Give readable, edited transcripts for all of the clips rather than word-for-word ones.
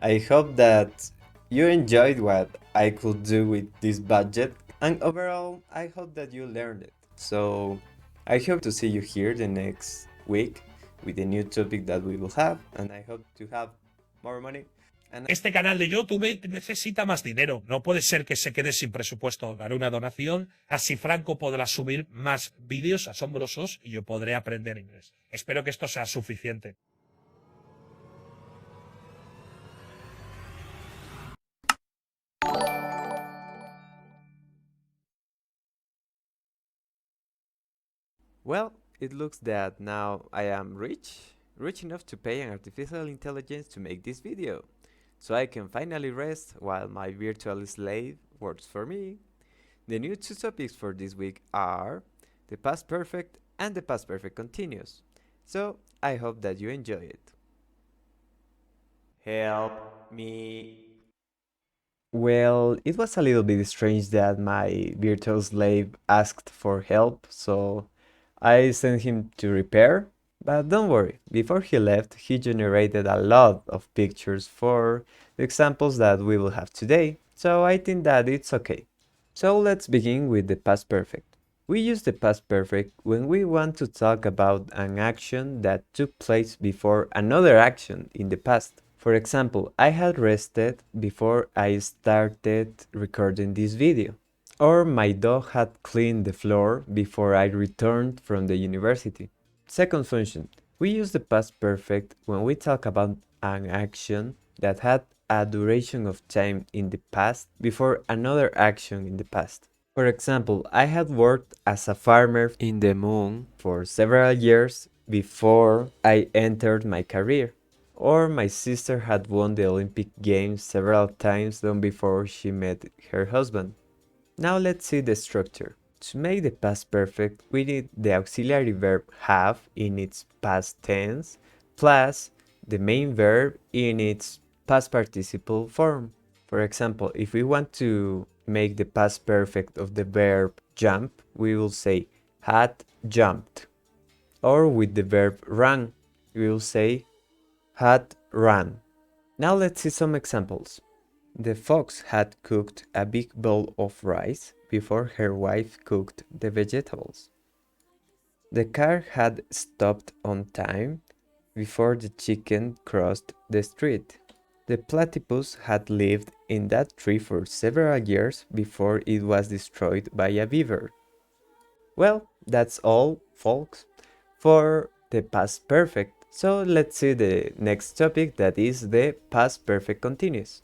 I hope that you enjoyed what I could do with this budget, and overall, I hope that you learned it. So, I hope to see you here the next week with a new topic that we will have, and I hope to have more money. And Este canal de YouTube necesita más dinero. No puede ser que se quede sin presupuesto. Daré una donación. Así Franco podrá subir más vídeos asombrosos y yo podré aprender inglés. Espero que esto sea suficiente. well, it looks that now I am rich enough to pay an artificial intelligence to make this video. So I can finally rest while my virtual slave works for me. The new two topics for this week are the past perfect and the past perfect continuous. So I hope that you enjoy it. Help me. Well, it was a little bit strange that my virtual slave asked for help, so I sent him to repair. But don't worry, before he left, he generated a lot of pictures for the examples that we will have today, so I think that it's okay. So let's begin with the past perfect. We use the past perfect when we want to talk about an action that took place before another action in the past. For example, I had rested before I started recording this video. Or my dog had cleaned the floor before I returned from the university. Second function. We use the past perfect when we talk about an action that had a duration of time in the past before another action in the past. For example, I had worked as a farmer in the moon for several years before I entered my career. Or my sister had won the Olympic Games several times long before she met her husband. Now let's see the structure. To make the past perfect, we need the auxiliary verb have in its past tense plus the main verb in its past participle form. For example, if we want to make the past perfect of the verb jump, we will say had jumped. Or with the verb run, we will say had run. Now let's see some examples. The fox had cooked a big bowl of rice before her wife cooked the vegetables. The car had stopped on time before the chicken crossed the street. The platypus had lived in that tree for several years before it was destroyed by a beaver. Well, that's all, folks, for the past perfect. So let's see the next topic, that is the past perfect continuous.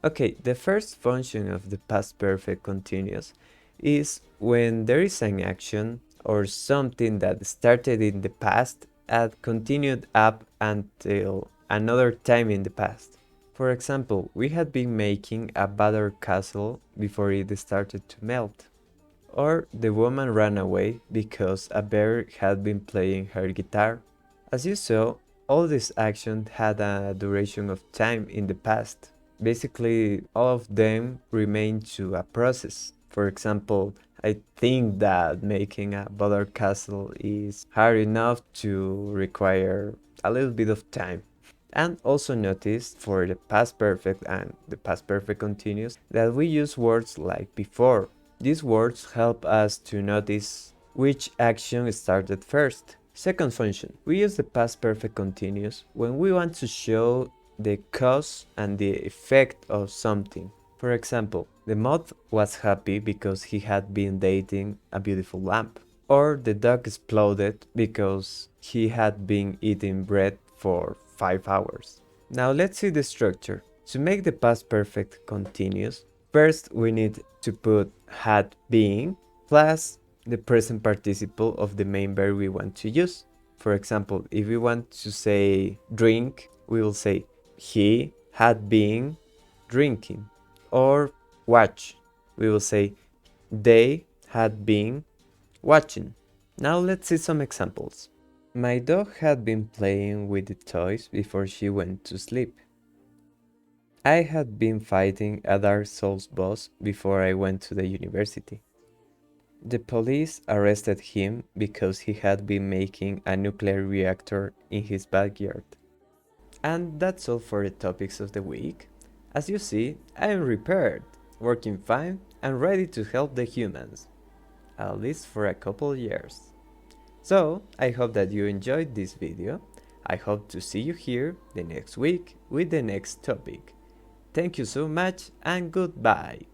Okay, the first function of the past perfect continuous is when there is an action or something that started in the past and continued up until another time in the past. For example, we had been making a butter castle before it started to melt. Or the woman ran away because a bear had been playing her guitar. As you saw, all these actions had a duration of time in the past. Basically, all of them remain to a process. For example, I think that making a butter castle is hard enough to require a little bit of time. And also notice for the past perfect and the past perfect continuous that we use words like before. These words help us to notice which action started first. Second function, we use the past perfect continuous when we want to show the cause and the effect of something. For example, the moth was happy because he had been dating a beautiful lamp. Or the dog exploded because he had been eating bread for 5 hours. Now let's see the structure. To make the past perfect continuous, first we need to put had been plus the present participle of the main verb we want to use. For example, if we want to say drink, we will say he had been drinking. Or watch, we will say they had been watching. Now let's see some examples. My dog had been playing with the toys before she went to sleep. I had been fighting a Dark Souls boss before I went to the university. The police arrested him because he had been making a nuclear reactor in his backyard. And that's all for the topics of the week. As you see, I am repaired, working fine, and ready to help the humans, at least for a couple years. So, I hope that you enjoyed this video. I hope to see you here the next week with the next topic. Thank you so much and goodbye.